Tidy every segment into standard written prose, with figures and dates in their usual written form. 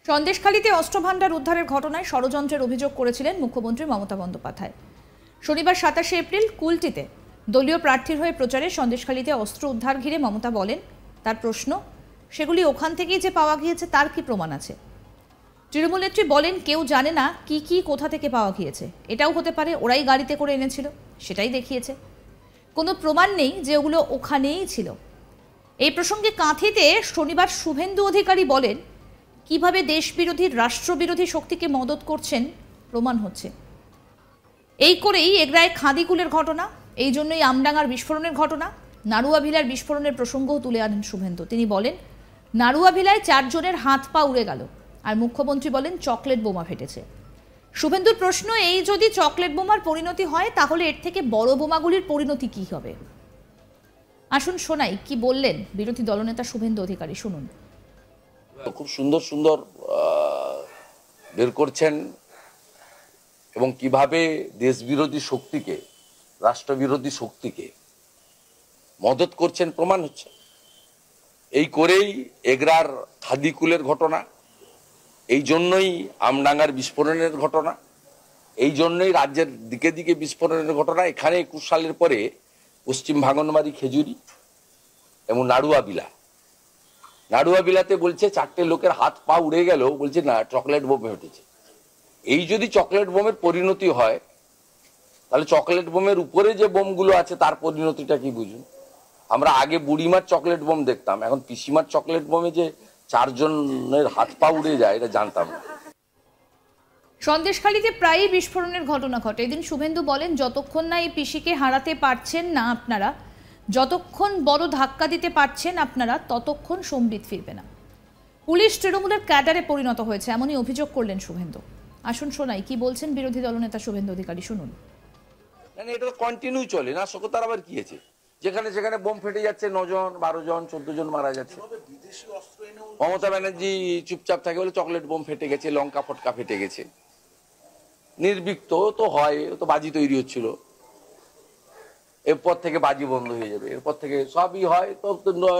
সন্দেশখালীতে অস্ত্রভান্ডার উদ্ধারের ঘটনায় ষড়যন্ত্রের অভিযোগ করেছিলেন মুখ্যমন্ত্রী মমতা বন্দ্যোপাধ্যায়। শনিবার ২৭শে এপ্রিল কুলটিতে দলীয় প্রার্থীর হয়ে প্রচারে সন্দেশখালীতে অস্ত্র উদ্ধার ঘিরে মমতা বলেন, তার প্রশ্ন, সেগুলি ওখান থেকেই যে পাওয়া গিয়েছে তার কি প্রমাণ আছে? তৃণমূল নেত্রী বলেন, কেউ জানে না কি কোথা থেকে পাওয়া গিয়েছে। এটাও হতে পারে ওরাই গাড়িতে করে এনেছিল, সেটাই দেখিয়েছে। কোনো প্রমাণ নেই যে ওগুলো ওখানেই ছিল। এই প্রসঙ্গে কাঁথিতে শনিবার শুভেন্দু অধিকারী বলেন, কিভাবে দেশবিরোধী রাষ্ট্রবিরোধী শক্তিকে মদত করছেন প্রমাণ হচ্ছে। এই করেই এগরায় খাদিকুলের ঘটনা, এই জন্যই আমডাঙ্গার বিস্ফোরণের ঘটনা, নাড়ুয়াভিলার বিস্ফোরণের প্রসঙ্গও তুলে আনেন শুভেন্দু। তিনি বলেন, নাড়ুয়াভিলায় ৪ জনের হাত পা উড়ে গেল, আর মুখ্যমন্ত্রী বলেন চকলেট বোমা ফেটেছে। শুভেন্দুর প্রশ্ন, এই যদি চকলেট বোমার পরিণতি হয় তাহলে এর থেকে বড় বোমাগুলির পরিণতি কি হবে? আসুন শোনাই কি বললেন বিরোধী দলনেতা শুভেন্দু অধিকারী, শুনুন। খুব সুন্দর সুন্দর বের করছেন এবং কিভাবে দেশবিরোধী শক্তিকে, রাষ্ট্রবিরোধী শক্তিকে মদত করছেন প্রমাণ হচ্ছে। এই করেই এগরার খাদিকুলের ঘটনা, এই জন্যই আমডাঙ্গার বিস্ফোরণের ঘটনা, এই জন্যই রাজ্যের দিকে দিকে বিস্ফোরণের ঘটনা। এখানে ২১ সালের পরে পশ্চিম ভাঙনবাড়ি, খেজুরি এবং নাড়ুয়াবিলাতে বলছে ৪টে লোকের হাত পা উড়ে গেল, বলছে না চকলেট বোম ফেটেছে। এই যদি চকলেট বোমের পরিণতি হয় তাহলে চকলেট বোমের উপরে যে বোমগুলো আছে তার পরিণতিটা কি বুঝুন। আমরা আগে বুড়িমার চকলেট বোম দেখতাম, এখন পিসিমার চকলেট বোমে যে ৪ জনের হাত পা উড়ে যায় এটা জানতাম না। সন্দেশখালীতে প্রায়ই বিস্ফোরণের ঘটনা ঘটে। এদিন শুভেন্দু বলেন, যতক্ষণ না এই পিসিকে হারাতে পারছেন না আপনারা, যতক্ষণ বড় ধাক্কা দিতে পারছেন আপনারা, ততক্ষণ সম্বিত ফিরবে না। পুলিশ তৃণমূলের ক্যাডারে পরিণত হয়েছে, এমনই অভিযোগ করলেন শুভেন্দু। আসুন শোনাই কি বলছেন বিরোধী দলনেতা শুভেন্দু অধিকারী, শুনুন। এটা তো কন্টিনিউ চলে না, তার আবার কি আছে? যেখানে যেখানে বোম ফেটে যাচ্ছে ৯ জন, ১২ জন, ১৪ জন মারা যাচ্ছে। মমতা ব্যানার্জি চুপচাপ থাকে বলে চকলেট বোম ফেটে গেছে, লঙ্কা ফটকা ফেটে গেছে। নির্বিক্ত তো হয়, তো বাজি তৈরি হচ্ছিল, এরপর থেকে বাজি বন্ধ হয়ে যাবে, এরপর থেকে সবই হয়। তো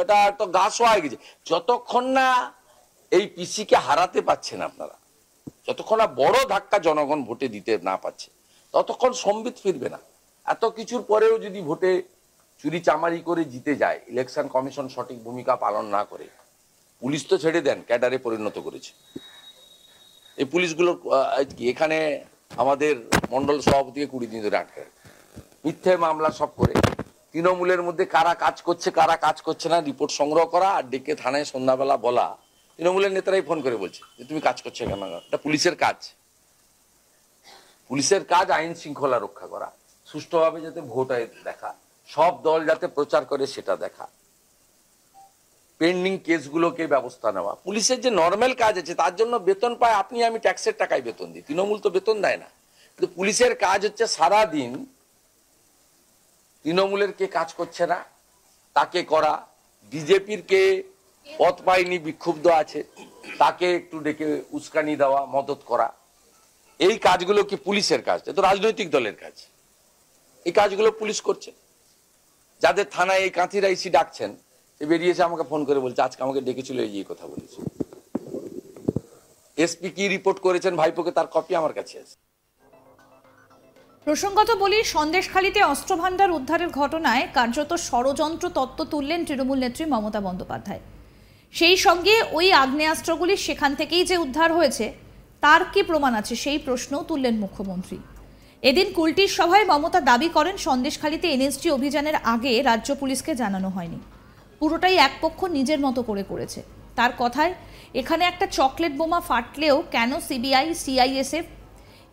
এটা তো গাছ হয়ে গেছে। যতক্ষণ না এই পিসিকে হারাতে পারছেন আপনারা, যতক্ষণ না বড় ধাক্কা জনগণ ভোটে দিতে না পারছে, ততক্ষণ সম্বিত ফিরবে না। এত কিছুর পরেও যদি ভোটে চুরি চামারি করে জিতে যায়, ইলেকশন কমিশন সঠিক ভূমিকা পালন না করে, পুলিশ তো ছেড়ে দেন, ক্যাডারে পরিণত করেছে। এই পুলিশগুলো এখানে আমাদের মন্ডল সভাপতিকে ২০ দিন ধরে আটকে, মিথ্যে মামলা সব করে, তৃণমূলের মধ্যে কারা কাজ করছে কারা কাজ করছে না রিপোর্ট সংগ্রহ করা আর ডেকে থানায় সন্ধ্যাবেলা বলা। তৃণমূলের নেতারাই ফোন করে বলছে যে তুমি কাজ করছো কেন? এটা পুলিশের কাজ। পুলিশের কাজ আইন শৃঙ্খলা রক্ষা করা, সুষ্ঠুভাবে যাতে ভোট হয় দেখা, সব দল যাতে প্রচার করে সেটা দেখা, পেন্ডিং কেসগুলোকে ব্যবস্থা নেওয়া। পুলিশের যে নর্মাল কাজ আছে তার জন্য বেতন পায় আপনি আমি, ট্যাক্সের টাকায় বেতন দিই, তৃণমূল তো বেতন দেয় না। কিন্তু পুলিশের কাজ হচ্ছে সারাদিন তৃণমূলের কে কাজ করছে না তাকে করা, বিজেপির কে পথ পায়নি বিক্ষুব্ধ আছে তাকে একটু ডেকে উস্কানি দেওয়া, মদত করা। এই কাজগুলো কি পুলিশের কাজ? এটা তো রাজনৈতিক দলের কাজ। এই কাজগুলো পুলিশ করছে। যাদের থানায় এই কাঁথির আইসি ডাকছেন, সে বেরিয়েছে আমাকে ফোন করে বলছে আজকে আমাকে ডেকেছিল, এই কথা বলেছে। এসপি কি রিপোর্ট করেছেন ভাইপোকে, তার কপি আমার কাছে আছে। প্রসঙ্গত বলি, সন্দেশখালীতে অস্ত্রভান্ডার উদ্ধারের ঘটনায় কার্যত ষড়যন্ত্র তত্ত্ব তুললেন তৃণমূল নেত্রী মমতা বন্দ্যোপাধ্যায়। সেই সঙ্গে ওই আগ্নেয়াস্ত্রগুলি সেখান থেকেই যে উদ্ধার হয়েছে তার কি প্রমাণ আছে সেই প্রশ্নও তুললেন মুখ্যমন্ত্রী। এদিন কুলটির সভায় মমতা দাবি করেন, সন্দেশখালীতে এনএসজি অভিযানের আগে রাজ্য পুলিশকে জানানো হয়নি, পুরোটাই এক পক্ষ নিজের মতো করে করেছে। তার কথায়, এখানে একটা চকলেট বোমা ফাটলেও কেন সিবিআই, সিআইএসএফ,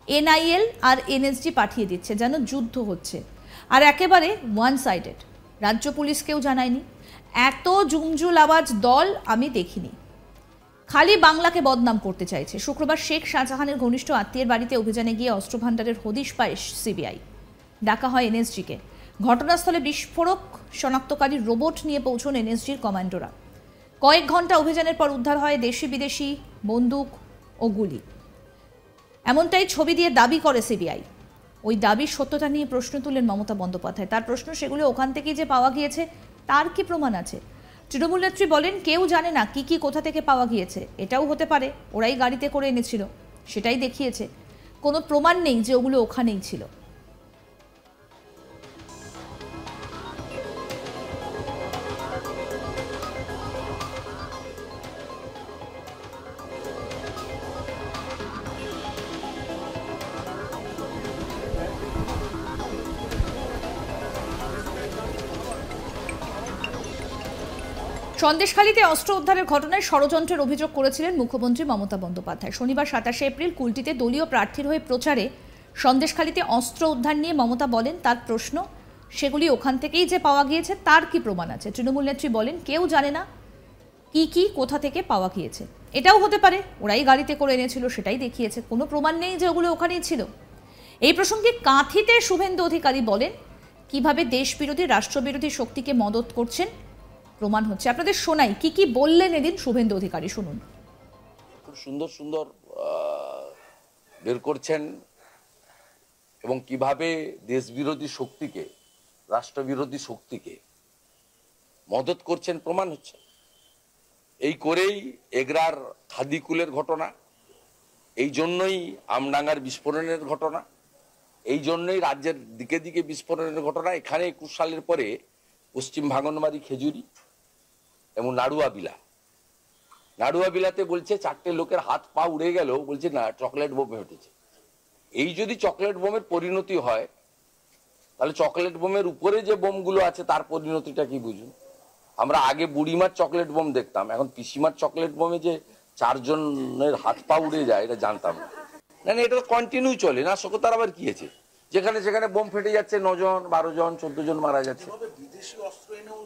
এনআইএল আর এনএসজি পাঠিয়ে দিচ্ছে, যেন যুদ্ধ হচ্ছে, আর একেবারে ওয়ান সাইডেড। রাজ্য পুলিশকেও জানায়নি। এত জুমজুল আওয়াজ দল আমি দেখিনি। খালি বাংলাকে বদনাম করতে চাইছে। শুক্রবার শেখ শাহজাহানের ঘনিষ্ঠ আত্মীয়ের বাড়িতে অভিযানে গিয়ে অস্ত্রভান্ডারের হদিশ পায় সিবিআই। ডাকা হয় এনএসজিকে। ঘটনাস্থলে বিস্ফোরক শনাক্তকারী রোবট নিয়ে পৌঁছন এনএসজির কমান্ডোরা। কয়েক ঘন্টা অভিযানের পর উদ্ধার হয় দেশি বিদেশি বন্দুক ও গুলি। এমনটাই ছবি দিয়ে দাবি করে সিবিআই। ওই দাবির সত্যতা নিয়ে প্রশ্ন তুলেন মমতা বন্দ্যোপাধ্যায়। তার প্রশ্ন, সেগুলো ওখান থেকেই যে পাওয়া গিয়েছে তার কি প্রমাণ আছে? তৃণমূল নেত্রী বলেন, কেউ জানে না কি কি কোথা থেকে পাওয়া গিয়েছে। এটাও হতে পারে ওরাই গাড়িতে করে এনেছিল, সেটাই দেখিয়েছে। কোনো প্রমাণ নেই যে ওগুলো ওখানেই ছিল। সন্দেশখালীতে অস্ত্র উদ্ধারের ঘটনায় ষড়যন্ত্রের অভিযোগ করেছিলেন মুখ্যমন্ত্রী মমতা বন্দ্যোপাধ্যায়। শনিবার 27 এপ্রিল কুলটিতে দলীয় প্রার্থীর হয়ে প্রচারে সন্দেশখালীতে অস্ত্র উদ্ধার নিয়ে মমতা বলেন, তার প্রশ্ন, সেগুলি ওখান থেকেই যে পাওয়া গিয়েছে তার কি প্রমাণ আছে? তৃণমূল নেত্রী বলেন, কেউ জানে না কি কি কোথা থেকে পাওয়া গিয়েছে। এটাও হতে পারে ওরাই গাড়িতে করে এনেছিল, সেটাই দেখিয়েছে। কোনো প্রমাণ নেই যে ওগুলো ওখানেই ছিল। এই প্রসঙ্গে কাঁথিতে শুভেন্দু অধিকারী বলেন, কিভাবে দেশবিরোধী রাষ্ট্রবিরোধী শক্তিকে মদত করছেন প্রমাণ হচ্ছে। আপনাদের শোনাই কি কি বললেন এদিন শুভেন্দু অধিকারী, শুনুন। খুব সুন্দর সুন্দর বের করছেন এবং কিভাবে দেশবিরোধী শক্তিকে, রাষ্ট্রবিরোধী শক্তিকে মদত করছেন প্রমাণ হচ্ছে। এই করেই এগরার খাদিকুলের ঘটনা, এই জন্যই আমডাঙ্গার বিস্ফোরণের ঘটনা, এই জন্যই রাজ্যের দিকে দিকে বিস্ফোরণের ঘটনা। এখানে 21 সালের পরে পশ্চিম ভাঙনবাড়ি, খেজুরি এবং নাড়ুয়া বিলাতে বলছে 4টে লোকের হাত পা উড়ে গেল, বলছে না চকলেট বোমে উঠেছে। এই যদি চকলেট বোমের পরিণতি হয়, তাহলে চকলেট বোমের উপরে যে বোমগুলো আছে তার পরিণতিটা কি বুঝুন। আমরা আগে বুড়িমার চকলেট বোম দেখতাম, এখন পিসিমার চকলেট বোমে যে 4 জনের হাত পা উড়ে যায় এটা জানতাম না। না এটা তো কন্টিনিউ চলে না, তার আবার কি আছে, যেখানে সেখানে বোম ফেটে যাচ্ছে, 9 জন 12 জন 14 জন মারা যাচ্ছে।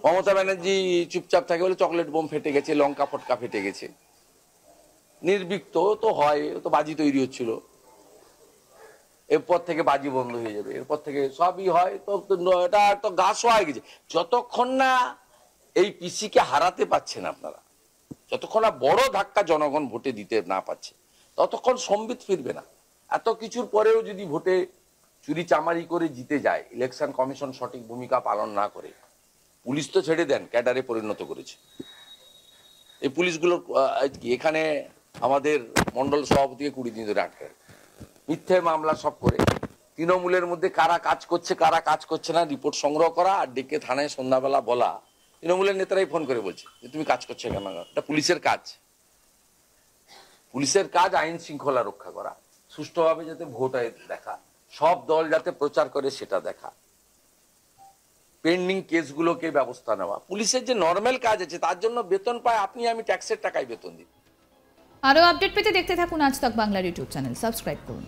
মমতা ব্যানার্জি চুপচাপ থাকে বলে চকলেট বোম ফেটে গেছে, লঙ্কা ফটকা ফেটে গেছে। নির্বিক্ত তো হয়, তো বাজি তৈরি হচ্ছিল, এরপর থেকে বাজি বন্ধ হয়ে যাবে, এরপর থেকে সবই হয়। তো এটা তো গাছ হয়ে গেছে। যতক্ষণ না এই পিসিকে হারাতে পাচ্ছেন আপনারা, যতক্ষণ না বড় ধাক্কা জনগণ ভোটে দিতে না পাচ্ছে, ততক্ষণ সম্বিত ফিরবে না। এত কিছুর পরেও যদি ভোটে চুরি চামারি করে জিতে যায়, ইলেকশন কমিশন সঠিক ভূমিকা পালন না করে, পুলিশ তো ছেড়ে দেন, ক্যাডারে পরিণত করেছে। এই পুলিশগুলোর এখানে আমাদের মন্ডল সভাপতিকে 20 দিন ধরে আটকে মিথ্যে মামলা সব করে, তৃণমূলের মধ্যে কারা কাজ করছে কারা কাজ করছে না রিপোর্ট সংগ্রহ করা আর ডেকে থানায় সন্ধ্যাবেলা বলা। তৃণমূলের নেতারাই ফোন করে বলছে যে তুমি কাজ করছো কেন? এটা পুলিশের কাজ। পুলিশের কাজ আইন শৃঙ্খলা রক্ষা করা, সুষ্ঠুভাবে যাতে ভোট হয় দেখা, সব দল যাতে প্রচার করে সেটা দেখা, পেন্ডিং কেসগুলোকে ব্যবস্থা নেওয়া। পুলিশের যে নর্মাল কাজ আছে তার জন্য বেতন পায় আপনি আমি ট্যাক্সের টাকায় বেতন দিই। আরো আপডেট পেতে দেখতে থাকুন আজ তাক বাংলার ইউটিউব চ্যানেল, সাবস্ক্রাইব করুন।